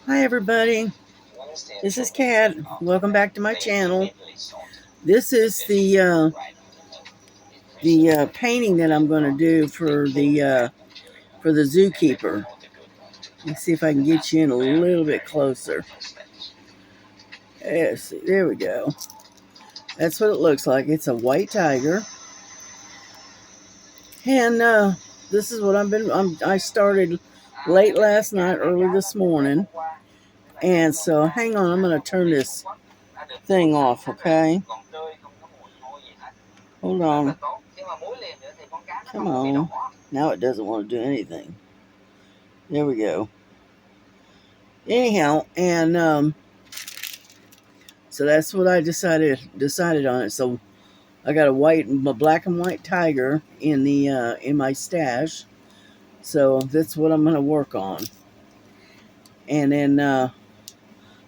Hi everybody, this is Kat. Welcome back to my channel. This is the painting that I'm going to do for the zookeeper. Let's see if I can get you in a little bit closer. Let's see, there we go. That's what it looks like. It's a white tiger, and this is what I started late last night, early this morning, and so hang on. I'm going to turn this thing off, okay? Hold on. Come on. Now it doesn't want to do anything. There we go. Anyhow, and so that's what I decided on it. So I got a black and white tiger in my stash. So that's what I'm going to work on. And then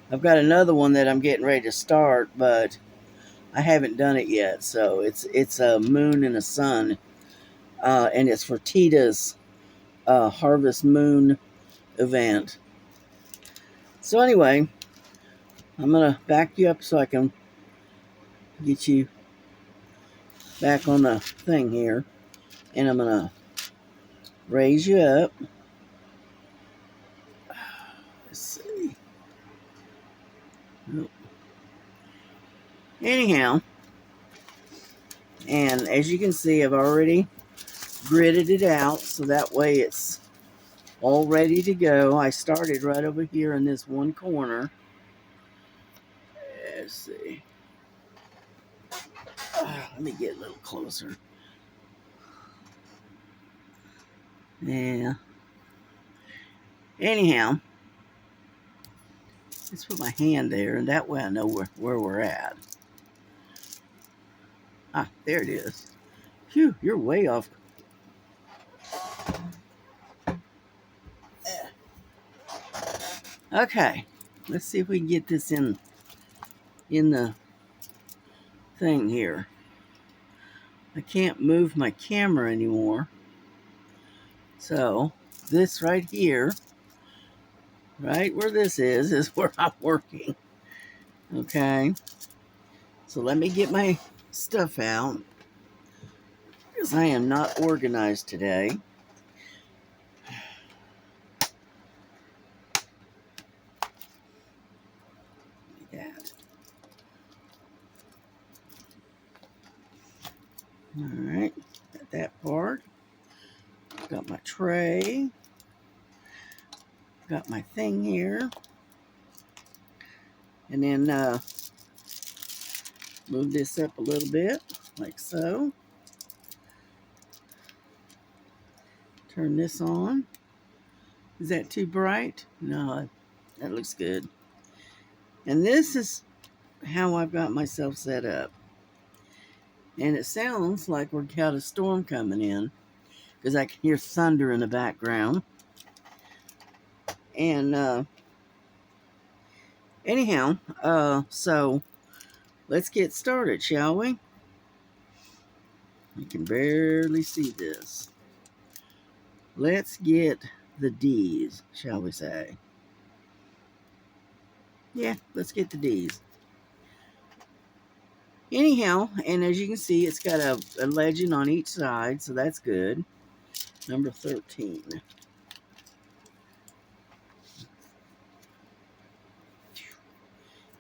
I've got another one that I'm getting ready to start, but I haven't done it yet. So it's a moon and a sun, and it's for Tita's Harvest Moon event. So anyway, I'm gonna back you up so I can get you back on the thing here, and I'm gonna raise you up. Let's see. Anyhow, and as you can see, I've already gridded it out so that way it's all ready to go. I started right over here in this one corner. Let's see. Let me get a little closer. Yeah. Anyhow, let's put my hand there, and that way I know where we're at. Ah, there it is. Phew, you're way off. Okay, let's see if we can get this in the thing here. I can't move my camera anymore. So this right here, right where this is where I'm working. Okay, so let me get my stuff out because I am not organized today. That. All right, got that part. Got my tray. Got my thing here. And then move this up a little bit, like so. Turn this on. Is that too bright? No, that looks good. And this is how I've got myself set up. And it sounds like we've got a storm coming in because I can hear thunder in the background. And anyhow, so let's get started, shall we? I can barely see this. Let's get the D's, shall we say? Yeah, let's get the D's. Anyhow, and as you can see, it's got a legend on each side, so that's good. Number 13.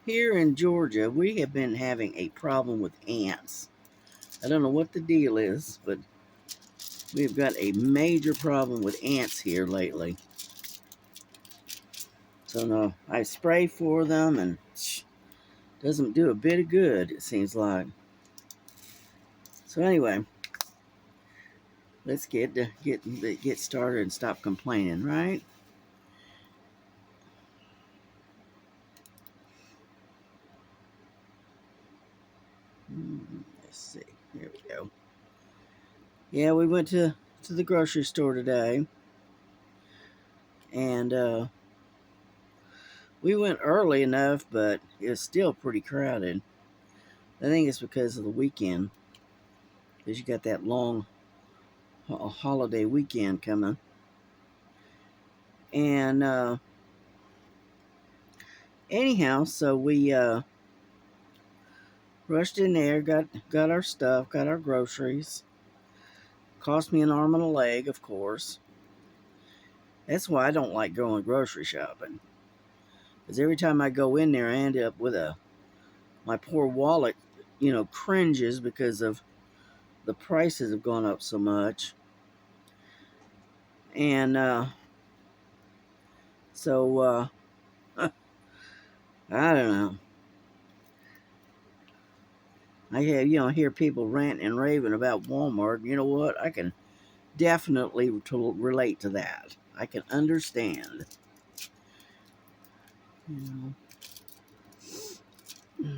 Here in Georgia, we have been having a problem with ants. I don't know what the deal is, but we've got a major problem with ants here lately. So no, I spray for them and doesn't do a bit of good, it seems like. So anyway, let's get started and stop complaining, right? Let's see. Here we go. Yeah, we went to the grocery store today, and we went early enough, but it was still pretty crowded. I think it's because of the weekend, because you got that long holiday weekend coming. And Anyhow, so we rushed in there, got our stuff, got our groceries. Cost me an arm and a leg, of course. That's why I don't like going grocery shopping. Because every time I go in there, I end up with my poor wallet, cringes because of the prices have gone up so much. And so I don't know. I have, hear people ranting and raving about Walmart. You know what? I can definitely relate to that. I can understand. You know.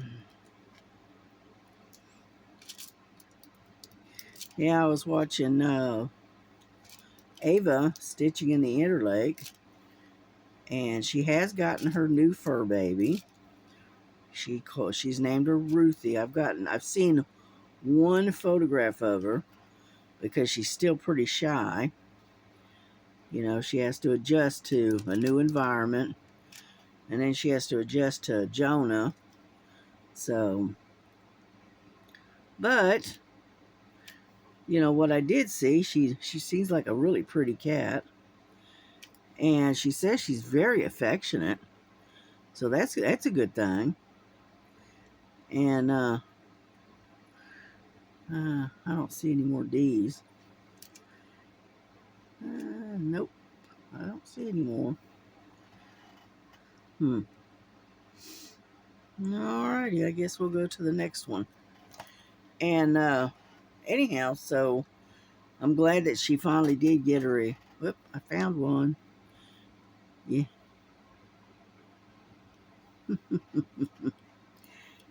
Yeah, I was watching Ava stitching in the Interlake, and she has gotten her new fur baby. She's named her Ruthie. I've seen one photograph of her because she's still pretty shy. She has to adjust to a new environment, and then she has to adjust to Jonah. So, but what I did see, she seems like a really pretty cat, and she says she's very affectionate. So that's a good thing. And I don't see any more D's. Nope, I don't see any more. Alrighty, I guess we'll go to the next one. And anyhow, so I'm glad that she finally did get her a. Whoop! I found one. Yeah.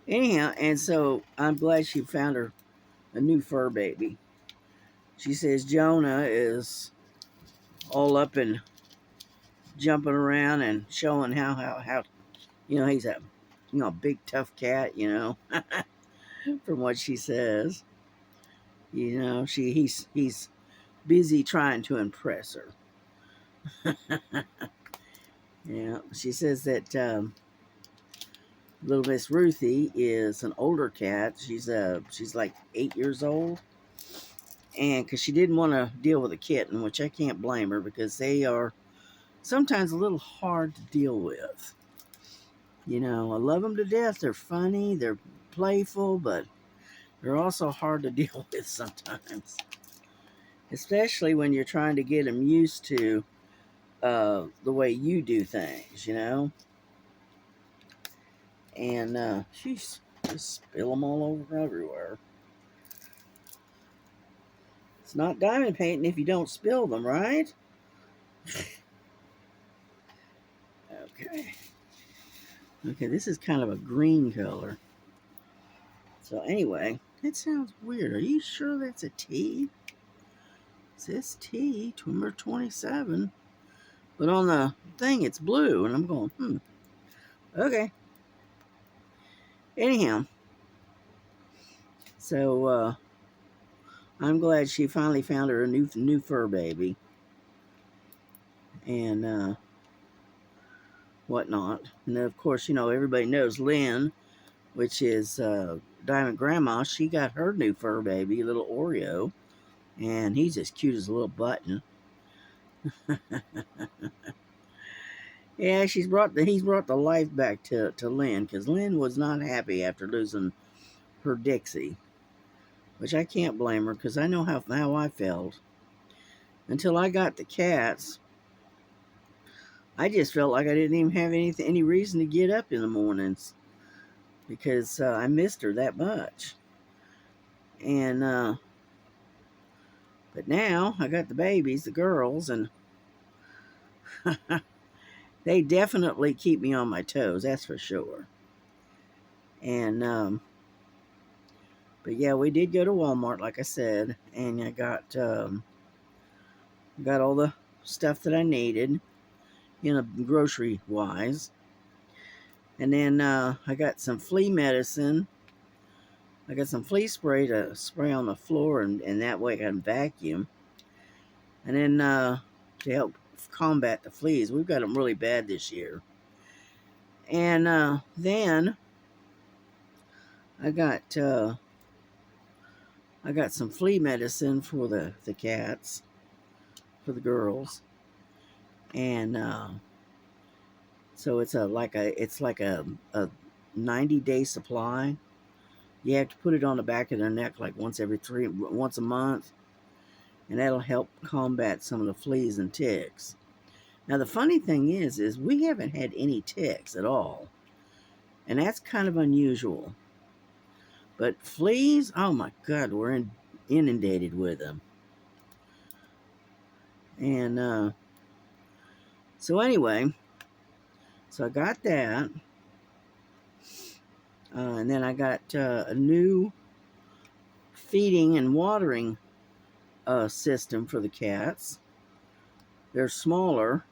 Anyhow, and so I'm glad she found her a new fur baby. She says Jonah is all up and jumping around and showing how he's a big tough cat, from what she says. He's busy trying to impress her. Yeah, she says that little Miss Ruthie is an older cat. She's like 8 years old, and because she didn't want to deal with a kitten, which I can't blame her because they are sometimes a little hard to deal with. I love them to death. They're funny, they're playful, but they're also hard to deal with sometimes, especially when you're trying to get them used to the way you do things. And she's just spill them all over everywhere. It's not diamond painting if you don't spill them, right? Okay. Okay, this is kind of a green color. So anyway, that sounds weird. Are you sure that's a T? It says T, number 27. But on the thing, it's blue. And I'm going, okay. Anyhow, so I'm glad she finally found her a new fur baby. And whatnot. And then, of course, everybody knows Lynn, which is Diamond Grandma. She got her new fur baby, little Oreo. And he's as cute as a little button. Yeah, he's brought the life back to Lynn, because Lynn was not happy after losing her Dixie, which I can't blame her because I know how I felt. Until I got the cats, I just felt like I didn't even have any reason to get up in the mornings because I missed her that much. And but now I got the babies, the girls, and they definitely keep me on my toes. That's for sure. And but yeah, we did go to Walmart, like I said, and I got all the stuff that I needed, grocery wise. And then I got some flea medicine. I got some flea spray to spray on the floor, and that way I can vacuum. And then to help combat the fleas, we've got them really bad this year. And then I got some flea medicine for the cats, for the girls, and so it's like a 90-day supply. You have to put it on the back of their neck like once a month, and that'll help combat some of the fleas and ticks. Now the funny thing is we haven't had any ticks at all, and that's kind of unusual. But fleas, oh my God, we're inundated with them. And so anyway, so I got that, and then I got a new feeding and watering system for the cats. They're smaller,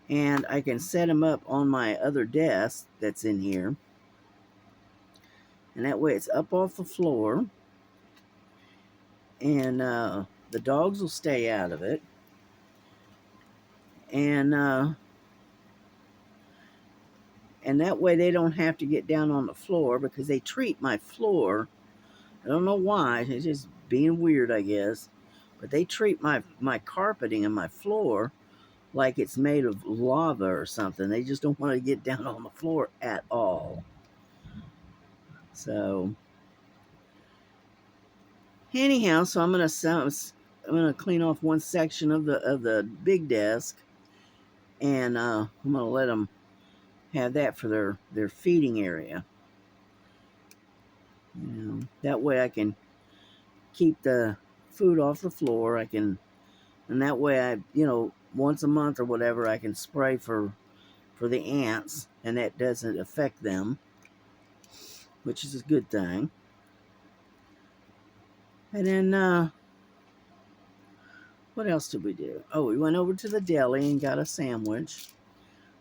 and I can set them up on my other desk that's in here, and that way it's up off the floor, and the dogs will stay out of it, and that way they don't have to get down on the floor, because they treat my floor, I don't know why, it's just being weird, I guess, but they treat my carpeting and my floor like it's made of lava or something. They just don't want to get down on the floor at all. So anyhow, so I'm gonna clean off one section of the big desk, and I'm gonna let them have that for their feeding area. That way I can keep the food off the floor. And that way once a month or whatever, I can spray for the ants, and that doesn't affect them, which is a good thing. And then what else did we do? Oh, we went over to the deli and got a sandwich.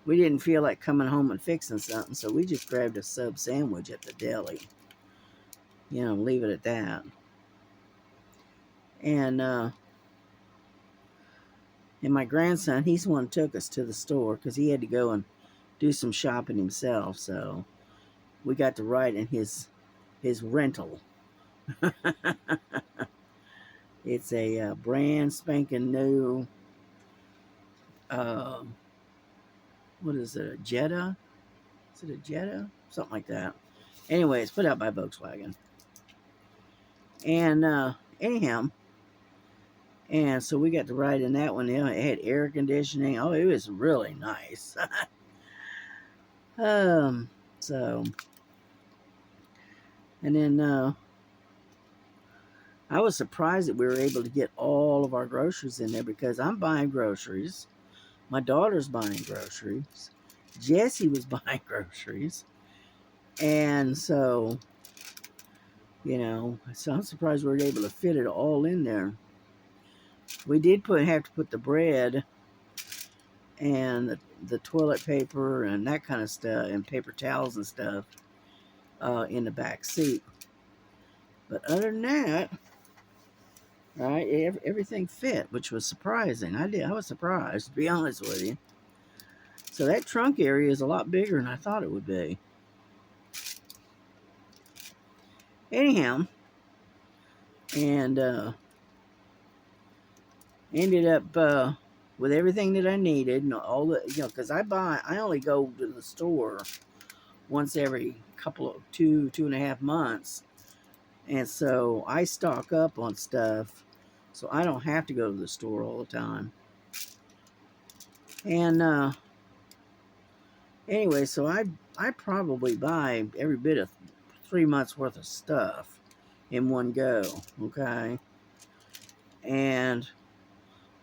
We didn't feel like coming home and fixing something, so we just grabbed a sub sandwich at the deli. Leave it at that. And my grandson, he's the one who took us to the store because he had to go and do some shopping himself. So we got to ride in his rental. It's a brand spanking new, what is it, a Jetta? Is it a Jetta? Something like that. Anyway, it's put out by Volkswagen. And anyhow, and so we got to ride in that one. It had air conditioning. Oh, it was really nice. So, and then I was surprised that we were able to get all of our groceries in there, because I'm buying groceries. My daughter's buying groceries. Jesse was buying groceries. And so, so I'm surprised we were able to fit it all in there. We did have to put the bread and the toilet paper and that kind of stuff, and paper towels and stuff, in the back seat. But other than that, right, everything fit, which was surprising. I was surprised, to be honest with you. So that trunk area is a lot bigger than I thought it would be. Anyhow, and ended up with everything that I needed, and all the, because I only go to the store once every two and a half months, and so I stock up on stuff, so I don't have to go to the store all the time. And anyway, so I probably buy every bit of 3 months worth of stuff in one go, okay? And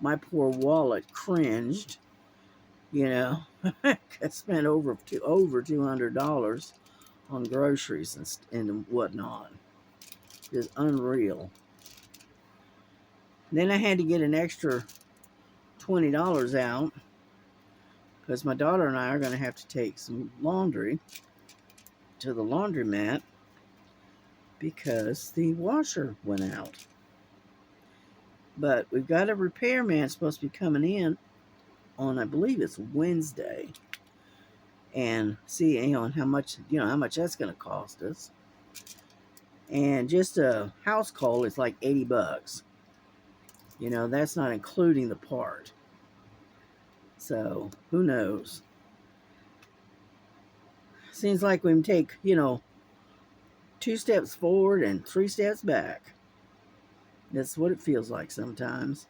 my poor wallet cringed, I spent over $200 on groceries and whatnot. It's unreal. Then I had to get an extra $20 out, because my daughter and I are going to have to take some laundry to the laundromat, because the washer went out. But we've got a repairman supposed to be coming in on, I believe it's Wednesday. and see, and how much, how much that's going to cost us. And just a house coal is like $80. That's not including the part. So who knows? Seems like we can take, 2 steps forward and 3 steps back. That's what it feels like sometimes.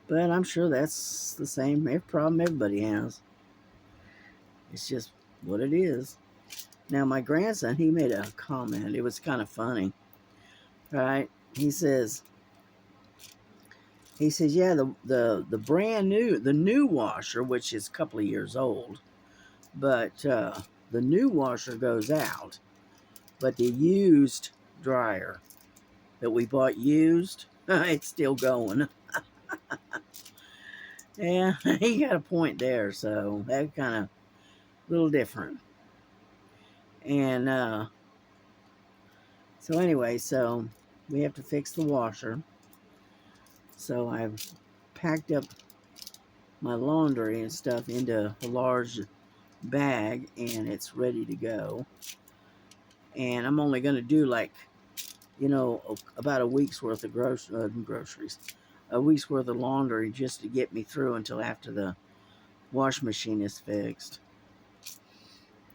But I'm sure that's the same problem everybody has. It's just what it is. Now, my grandson, he made a comment. It was kind of funny, right? He says, yeah, the brand new, the new washer, which is a couple of years old, but the new washer goes out, but the used dryer that we bought used, it's still going. Yeah, he got a point there, so that kind of a little different. And so anyway, so we have to fix the washer. So I've packed up my laundry and stuff into a large bag, and it's ready to go. And I'm only going to do about a week's worth of groceries, a week's worth of laundry just to get me through until after the wash machine is fixed.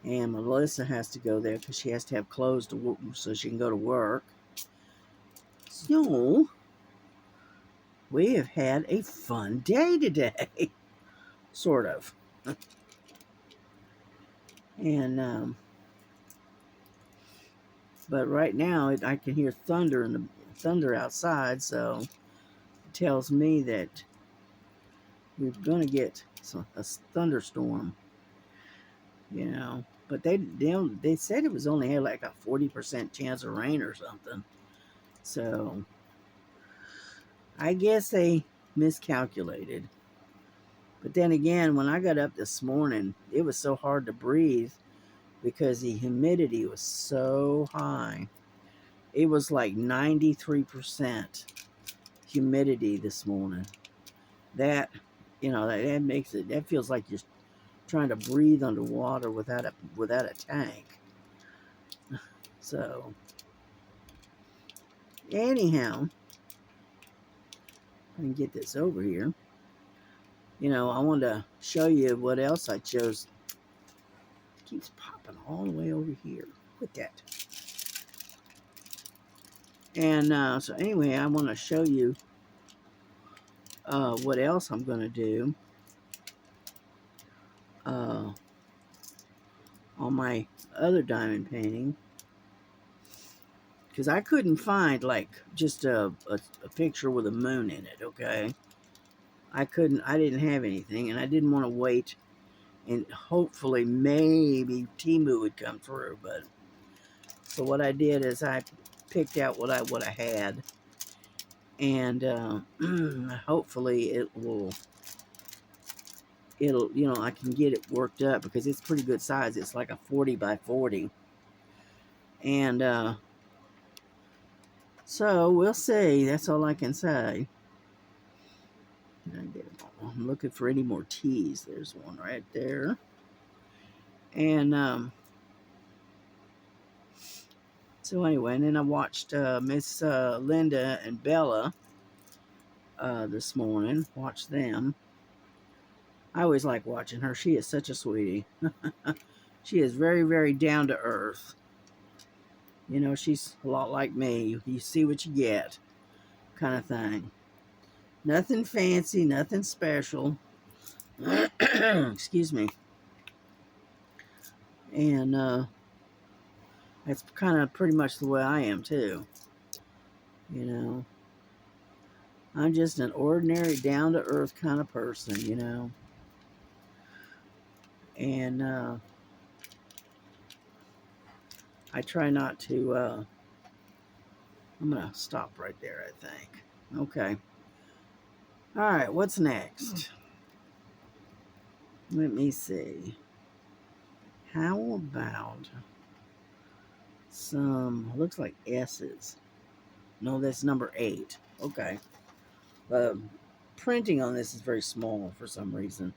And Melissa has to go there because she has to have clothes to work so she can go to work. So we have had a fun day today, sort of. And but right now I can hear thunder outside, so it tells me that we're going to get a thunderstorm. But they said it was only had like a 40% chance of rain or something. So I guess they miscalculated. But then again, when I got up this morning, it was so hard to breathe because the humidity was so high. It was like 93% humidity this morning. That, that makes it, that feels like you're trying to breathe underwater without a tank. So anyhow, I can get this over here. I wanted to show you what else I chose. It keeps popping all the way over here. Look at that. And so anyway, I want to show you what else I'm going to do on my other diamond painting. Because I couldn't find like just a picture with a moon in it, okay? I didn't have anything, and I didn't want to wait and hopefully maybe Temu would come through. But so what I did is I picked out what I had, and hopefully it'll I can get it worked up because it's pretty good size. It's like a 40 by 40, and so we'll see. That's all I can say. I'm looking for any more teas. There's one right there. And so anyway, and then I watched Miss Linda and Bella this morning. Watched them. I always like watching her. She is such a sweetie. She is very, very down to earth. She's a lot like me. You see what you get, kind of thing. Nothing fancy, nothing special. Excuse me. And that's kind of pretty much the way I am too. I'm just an ordinary, down to earth kind of person. And I try not to. I'm gonna stop right there, I think. Okay. All right. What's next? Let me see. How about some, looks like S's. No, that's number 8. Okay. printing on this is very small for some reason.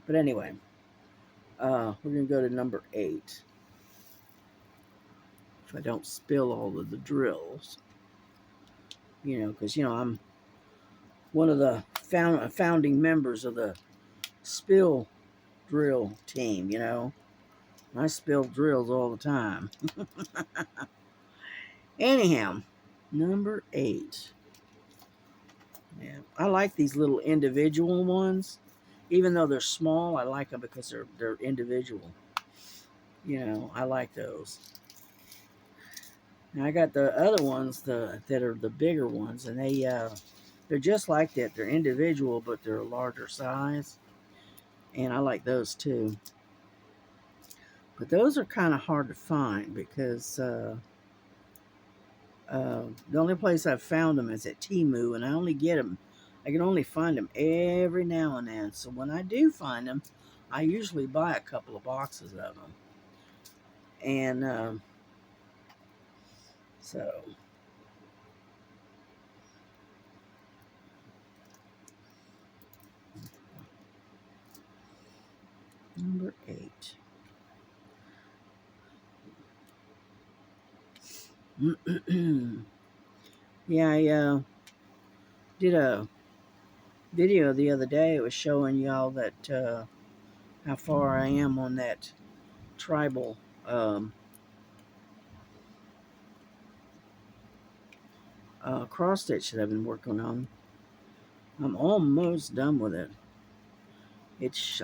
But anyway, we're going to go to number 8. If I don't spill all of the drills. Because, I'm one of the founding members of the spill drill team, I spill drills all the time. Anyhow, number 8. Yeah, I like these little individual ones. Even though they're small, I like them because they're individual. I like those. And I got the other ones that are the bigger ones, and they're just like that. They're individual, but they're a larger size, and I like those too. But those are kind of hard to find because the only place I've found them is at Temu, and I can only find them every now and then. So when I do find them, I usually buy a couple of boxes of them. And so number 8. Yeah, I did a video the other day. It was showing y'all that how far I am on that tribal cross stitch that I've been working on. I'm almost done with it.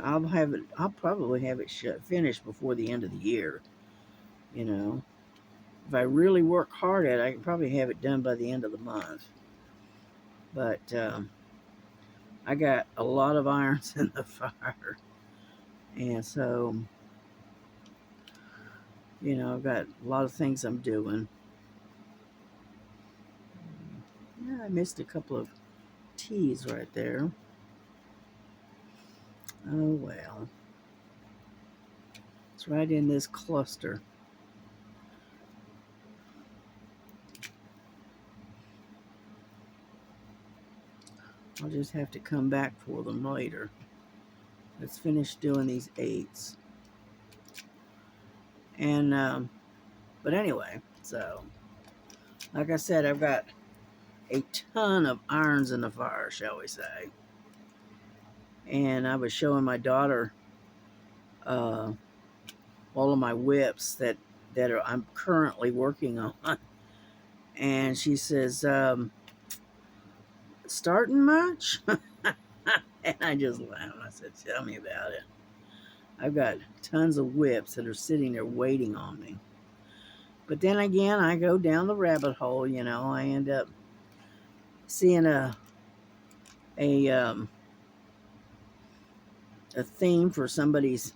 I'll probably have it finished before the end of the year. If I really work hard at it, I can probably have it done by the end of the month. But I got a lot of irons in the fire, and so I've got a lot of things I'm doing. Yeah, I missed a couple of T's right there. Oh well. It's right in this cluster. I'll just have to come back for them later. Let's finish doing these 8s. And, but anyway, so, like I said, I've got a ton of irons in the fire, shall we say. And I was showing my daughter all of my whips that I'm currently working on. And she says, starting much? And I just laughed. I said, tell me about it. I've got tons of whips that are sitting there waiting on me. But then again, I go down the rabbit hole, I end up seeing a theme for somebody's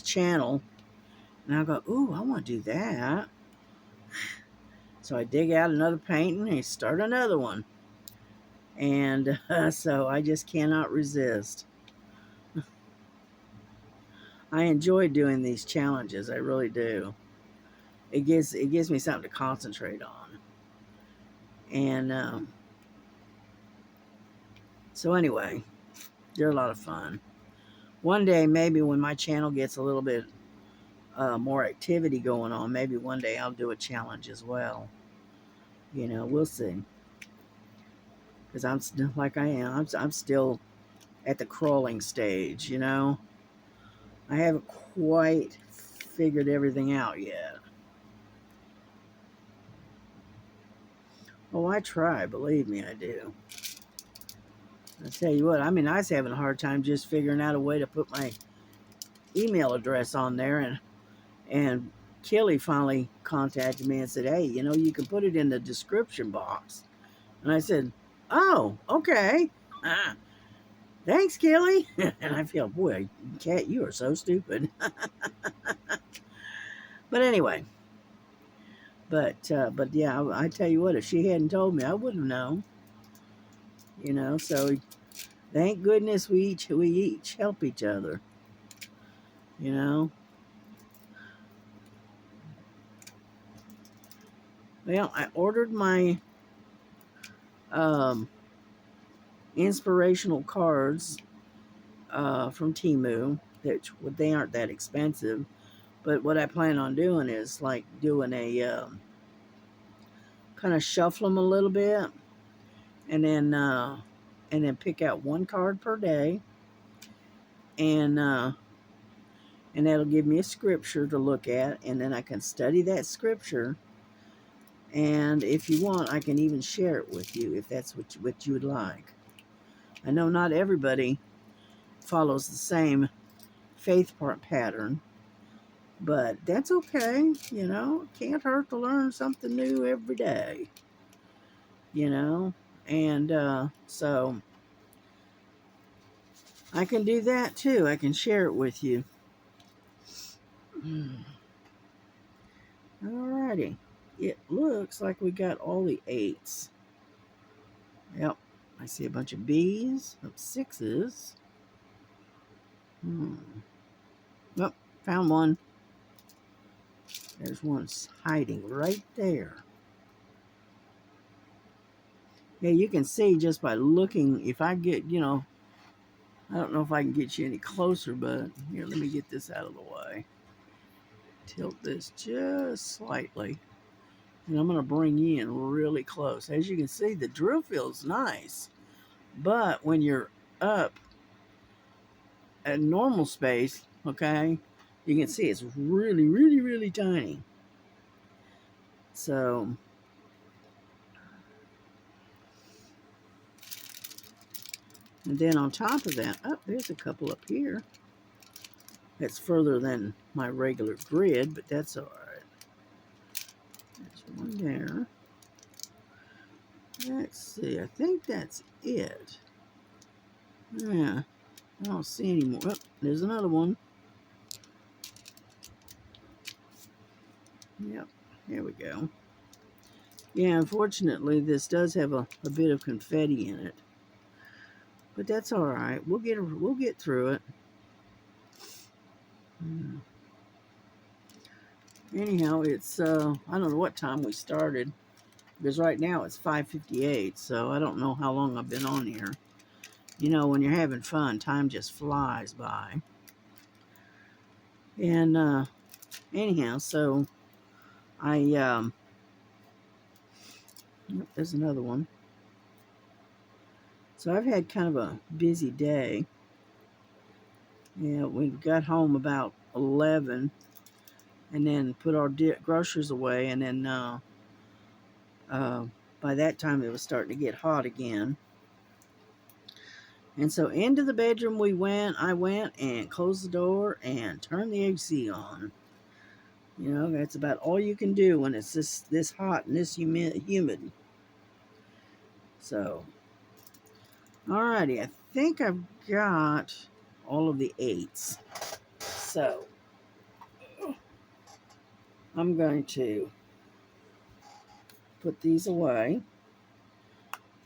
channel, and I'll go, ooh, I want to do that. So I dig out another painting and start another one. And so I just cannot resist. I enjoy doing these challenges. I really do. It gives me something to concentrate on. And so anyway, they're a lot of fun. One day, maybe when my channel gets a little bit more activity going on, maybe one day I'll do a challenge as well. We'll see. Because I'm still like I am. I'm still at the crawling stage. I haven't quite figured everything out yet. Oh, I try. Believe me, I do. I tell you what. I was having a hard time just figuring out a way to put my email address on there, and Kelly finally contacted me and said, hey, you can put it in the description box. And I said, oh, okay. Thanks, Kelly. And I feel, boy, Kat, you are so stupid. But anyway. But yeah, I tell you what, if she hadn't told me, I wouldn't have known. So thank goodness we each help each other. Well, I ordered my um, inspirational cards from Temu. That they aren't that expensive, but what I plan on doing is like doing a kind of shuffle them a little bit, and then pick out one card per day, and that'll give me a scripture to look at, and then I can study that scripture. And if you want, I can even share it with you if that's what you would like. I know not everybody follows the same faith part pattern, but that's okay. You know, it can't hurt to learn something new every day. You know, and so I can do that too. I can share it with you. Alrighty. It looks like we got all the 8s. Yep. I see a bunch of B's, of 6s. Oh, found one. There's one hiding right there. Yeah, you can see just by looking, if I get, I don't know if I can get you any closer, but here, let me get this out of the way. Tilt this just slightly. And I'm going to bring you in really close. As you can see, the drill feels nice. But when you're up at normal space, okay, you can see it's really, really, really tiny. So, and then on top of that, oh, there's a couple up here. That's further than my regular grid, but that's all right. There's one there. Let's see, I think that's it. Yeah, I don't see any more. Oh, there's another one. Yep, here we go. Yeah, unfortunately, this does have a bit of confetti in it, but that's all right. We'll get through it. Anyhow, it's I don't know what time we started because right now it's 5:58, so I don't know how long I've been on here. You know, when you're having fun, time just flies by. And anyhow, so I yep, there's another one. So I've had kind of a busy day. Yeah, we got home about 11, and then put our groceries away, and then by that time it was starting to get hot again. And so into the bedroom we went. I went and closed the door and turned the AC on. You know, that's about all you can do when it's this hot and this humid. So, alrighty, I think I've got all of the 8s. So, I'm going to put these away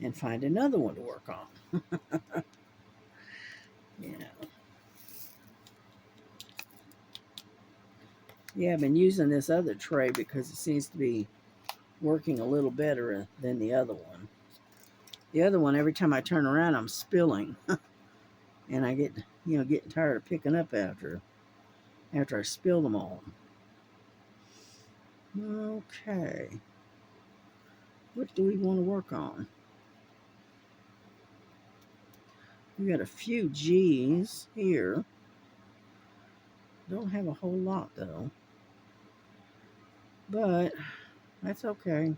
and find another one to work on. You know. Yeah, I've been using this other tray because it seems to be working a little better than the other one. The other one, every time I turn around, I'm spilling. And I get, getting tired of picking up after I spill them all. Okay. What do we want to work on? We got a few G's here. Don't have a whole lot though. But that's okay.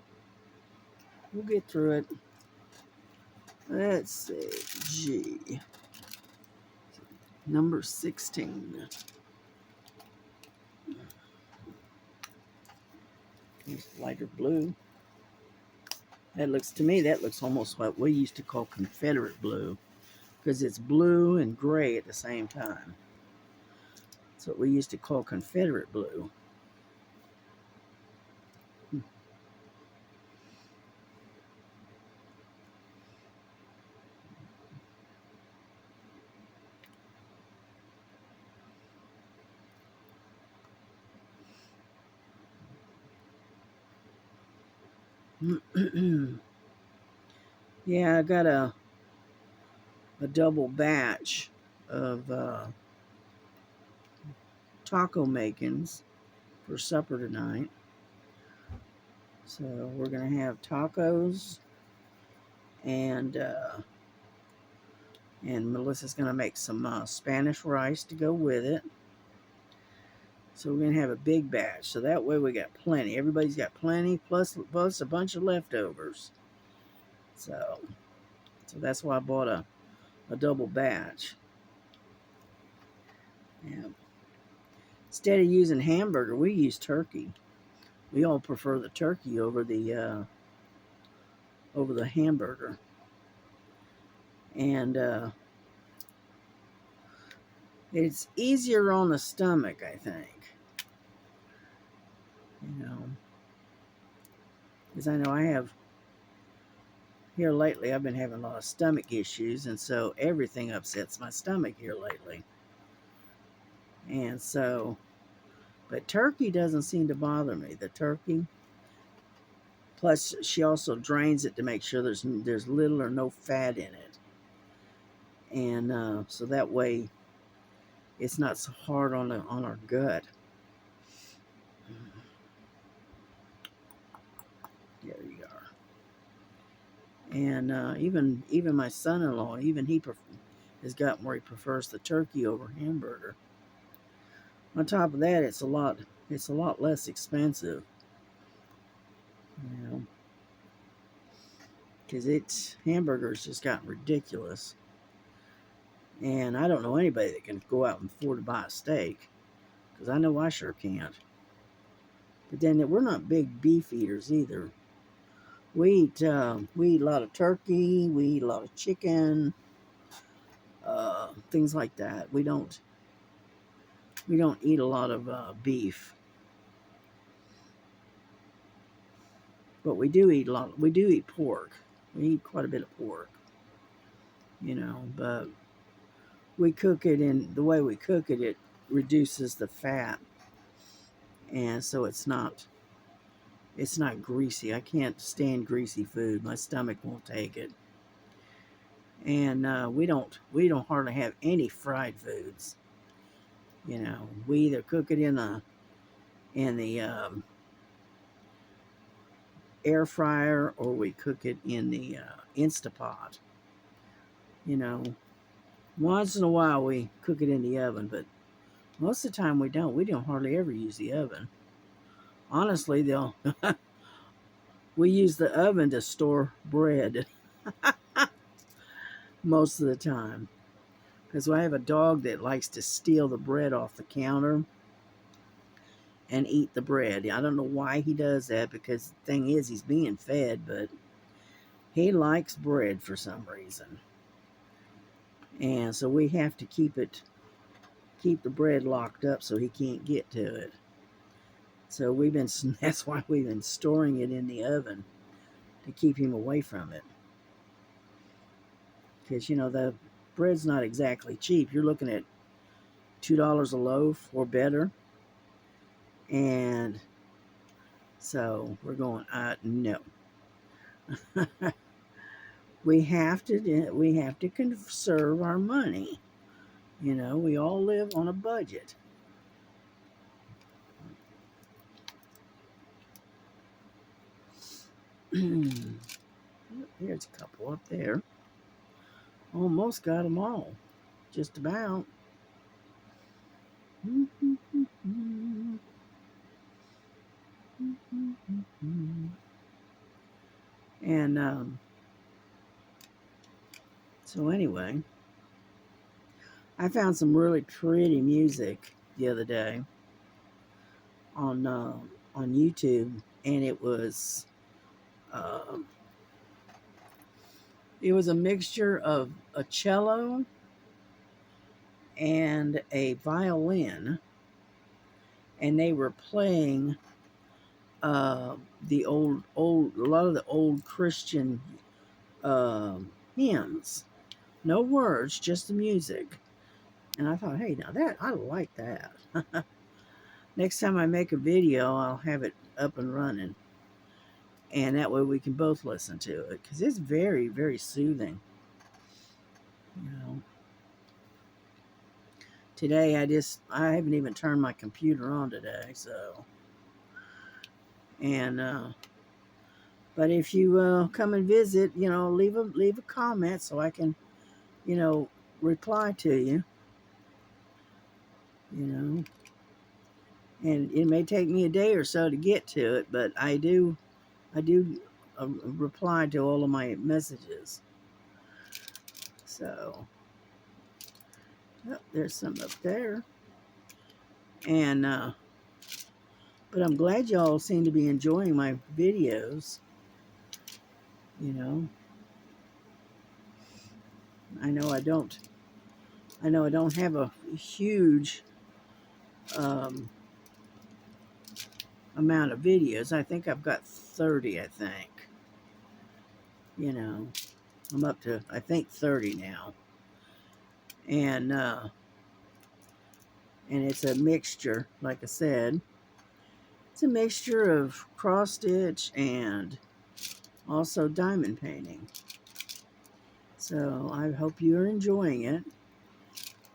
We'll get through it. Let's see. G. Number 16. It's lighter blue. That looks almost what we used to call Confederate blue, because it's blue and gray at the same time. That's what we used to call Confederate blue. Yeah, I got a double batch of taco makings for supper tonight. So we're gonna have tacos, and Melissa's gonna make some Spanish rice to go with it. So we're gonna have a big batch. So that way we got plenty. Everybody's got plenty, plus a bunch of leftovers. So that's why I bought a double batch. Yeah. Instead of using hamburger, we use turkey. We all prefer the turkey over the hamburger, and it's easier on the stomach, I think. You know, because I know I have here lately. I've been having a lot of stomach issues, and so everything upsets my stomach here lately. And so, but turkey doesn't seem to bother me. The turkey. Plus, she also drains it to make sure there's little or no fat in it, and so that way it's not so hard on our gut. There you are. And even my son-in-law, even he has gotten where he prefers the turkey over hamburger. On top of that, it's a lot less expensive, you know, because it's hamburgers just gotten ridiculous. And I don't know anybody that can go out and afford to buy a steak, because I know I sure can't. But then we're not big beef eaters either. We eat a lot of turkey. We eat a lot of chicken, things like that. We don't eat a lot of beef, but we do eat a lot. We do eat pork. We eat quite a bit of pork, but we cook it in the way we cook it. It reduces the fat, and so it's not greasy. I can't stand greasy food. My stomach won't take it. And we don't hardly have any fried foods. We either cook it in the air fryer, or we cook it in the Instapot. You know, once in a while we cook it in the oven, but most of the time we don't. We don't hardly ever use the oven. Honestly, we use the oven to store bread most of the time, because I have a dog that likes to steal the bread off the counter and eat the bread. I don't know why he does that, because the thing is, he's being fed, but he likes bread for some reason. And so we have to keep the bread locked up so he can't get to it. So that's why we've been storing it in the oven, to keep him away from it. Because, the bread's not exactly cheap. You're looking at $2 a loaf or better. And so we're going, no. we have to conserve our money. We all live on a budget. There's a couple up there. Almost got them all. Just about. And so anyway, I found some really pretty music the other day on YouTube, and it was a mixture of a cello and a violin, and they were playing the old a lot of the old Christian hymns. No words, just the music. And I thought, hey, now I like that. Next time I make a video, I'll have it up and running. and that way we can both listen to it, because it's very, very soothing. You know, today I haven't even turned my computer on today, so. And but if you come and visit, leave a comment so I can, reply to you. And it may take me a day or so to get to it, but I do reply to all of my messages. So, oh, there's some up there. And but I'm glad y'all seem to be enjoying my videos. I know I don't have a huge amount of videos. I think I've got 30, I think. I'm up to, I think, 30 now. And it's a mixture, like I said. It's a mixture of cross stitch and also diamond painting. So I hope you're enjoying it,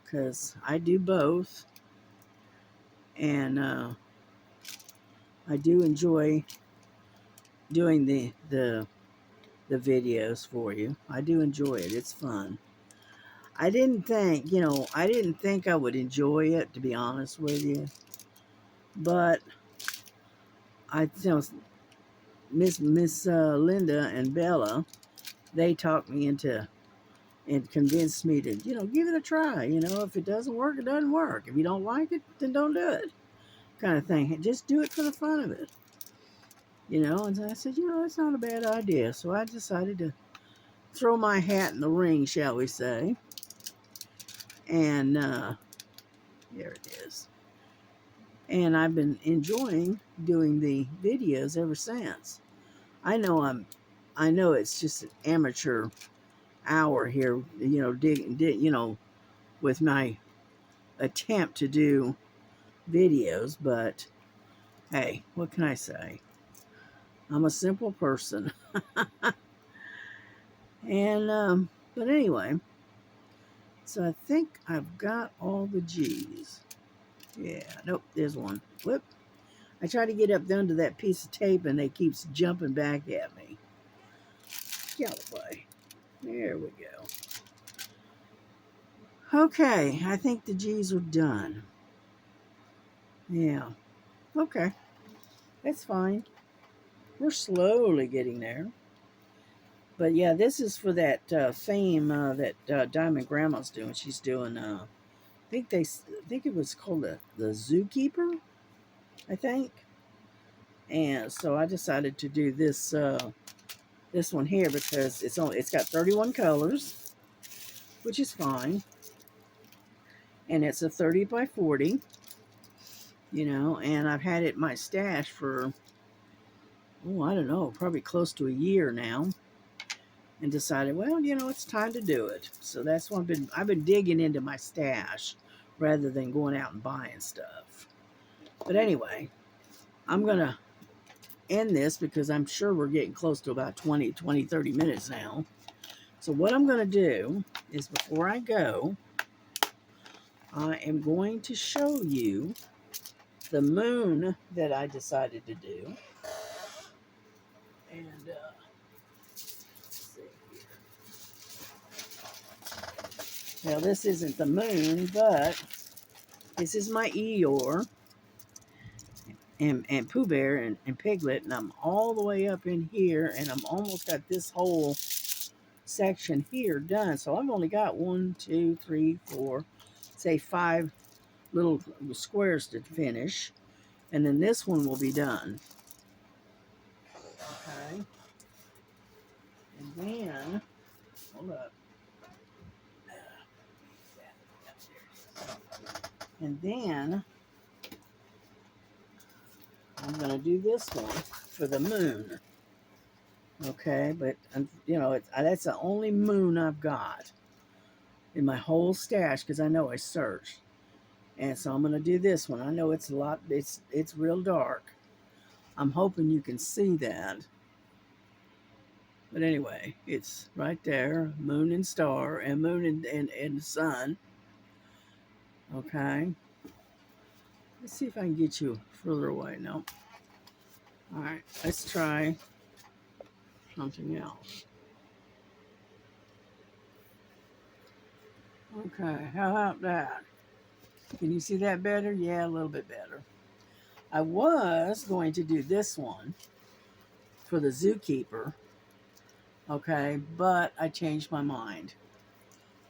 because I do both. And I do enjoy doing the videos for you. I do enjoy it. It's fun. I didn't think I would enjoy it, to be honest with you. But Miss Linda and Bella, they talked me into and convinced me to, give it a try. If it doesn't work, it doesn't work. If you don't like it, then don't do it, kind of thing. Just do it for the fun of it. And I said, it's not a bad idea. So I decided to throw my hat in the ring, shall we say. And there it is. And I've been enjoying doing the videos ever since. I know it's just an amateur hour here, with my attempt to do videos, but hey, what can I say? I'm a simple person. And but anyway, so I think I've got all the G's. Yeah, nope, there's one. Whoop. I try to get up under that piece of tape and it keeps jumping back at me. Get out of the way. There we go. Okay, I think the G's are done. Yeah. Okay. That's fine. We're slowly getting there. But yeah, this is for that theme that Diamond Grandma's doing. She's doing, I think it was called the Zookeeper, I think. And so I decided to do this one here because it's got 31 colors, which is fine. And it's a 30 by 40, and I've had it in my stash for, I don't know, probably close to a year now. And decided, well, it's time to do it. So that's what I've been digging into my stash rather than going out and buying stuff. But anyway, I'm going to end this because I'm sure we're getting close to about 30 minutes now. So what I'm going to do is, before I go, I am going to show you the moon that I decided to do. And let's see here. Now, this isn't the moon, but this is my Eeyore and Pooh Bear and Piglet, and I'm all the way up in here, and I'm almost got this whole section here done. So I've only got 1, 2, 3, 4, say 5 little squares to finish, and then this one will be done. Okay. And then, hold up. And then I'm going to do this one for the moon. Okay, but that's the only moon I've got in my whole stash, because I know I searched. And so I'm going to do this one. I know it's real dark. I'm hoping you can see that. But anyway, it's right there, moon and star, and moon and sun. Okay. Let's see if I can get you further away. No. All right, let's try something else. Okay, how about that? Can you see that better? Yeah, a little bit better. I was going to do this one for the zookeeper, okay, but I changed my mind.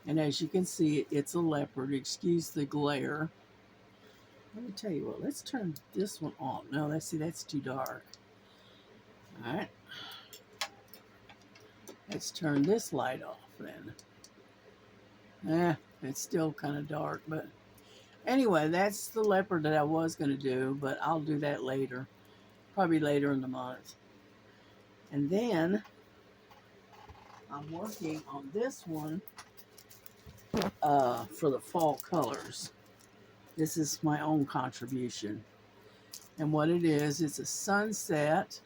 And as you can see, it's a leopard. Excuse the glare. Let me tell you what, let's turn this one off. No, that's too dark. All right. Let's turn this light off then. It's still kind of dark, but anyway, that's the leopard that I was going to do, but I'll do that later, probably later in the month. And then I'm working on this one for the fall colors. This is my own contribution. And what it is, it's a sunset,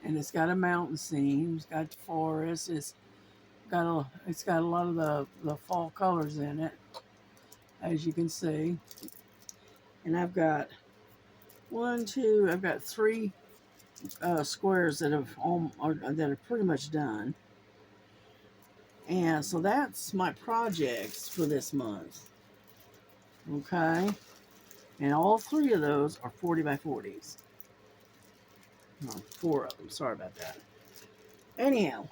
and it's got a mountain scene, it's got the forest, it's got a lot of the fall colors in it, as you can see. And I've got I've got three squares that are pretty much done. And so that's my projects for this month. Okay. And all three of those are 40 by 40s. No, four of them. Sorry about that. Anyhow,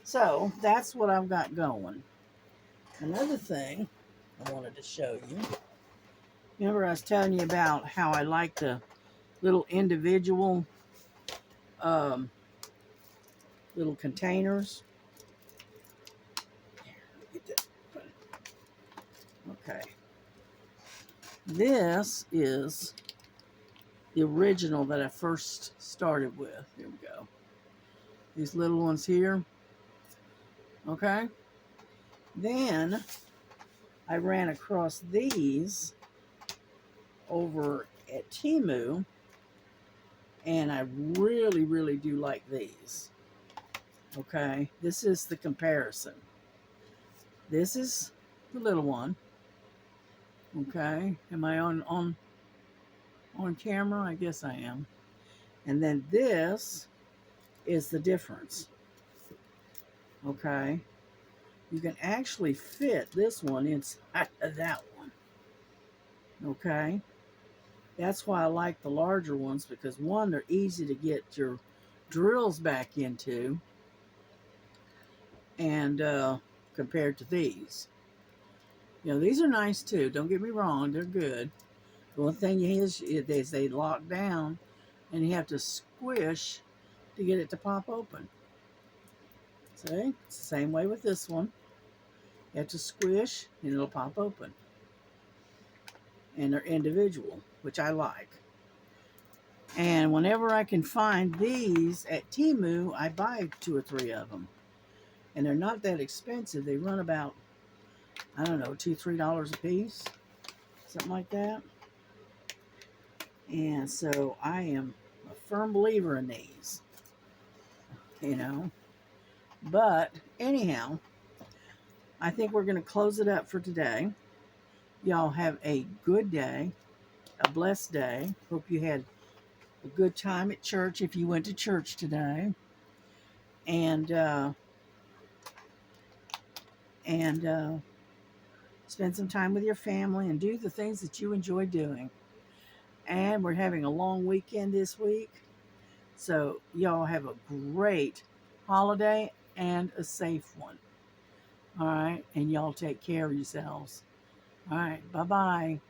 so that's what I've got going. Another thing I wanted to show you. Remember I was telling you about how I like the little individual um, little containers. Okay. This is the original that I first started with. Here we go. These little ones here. Okay. Then I ran across these over at Temu, and I really, really do like these. Okay. This is the comparison. This is the little one. Okay. Am I on camera? I guess I am. And then this is the difference. Okay. You can actually fit this one inside of that one. Okay. That's why I like the larger ones, because one, they're easy to get your drills back into, and compared to these. These are nice too. Don't get me wrong, they're good. The one thing is they lock down, and you have to squish to get it to pop open. See? It's the same way with this one. You have to squish, and it'll pop open. And they're individual, which I like. And whenever I can find these at Temu, I buy 2 or 3 of them. And they're not that expensive. They run about, I don't know, $2, $3 a piece. Something like that. And so I am a firm believer in these. But anyhow, I think we're going to close it up for today. Y'all have a good day, a blessed day. Hope you had a good time at church if you went to church today. And spend some time with your family and do the things that you enjoy doing. And we're having a long weekend this week. So y'all have a great holiday and a safe one. All right. And y'all take care of yourselves. All right. Bye-bye.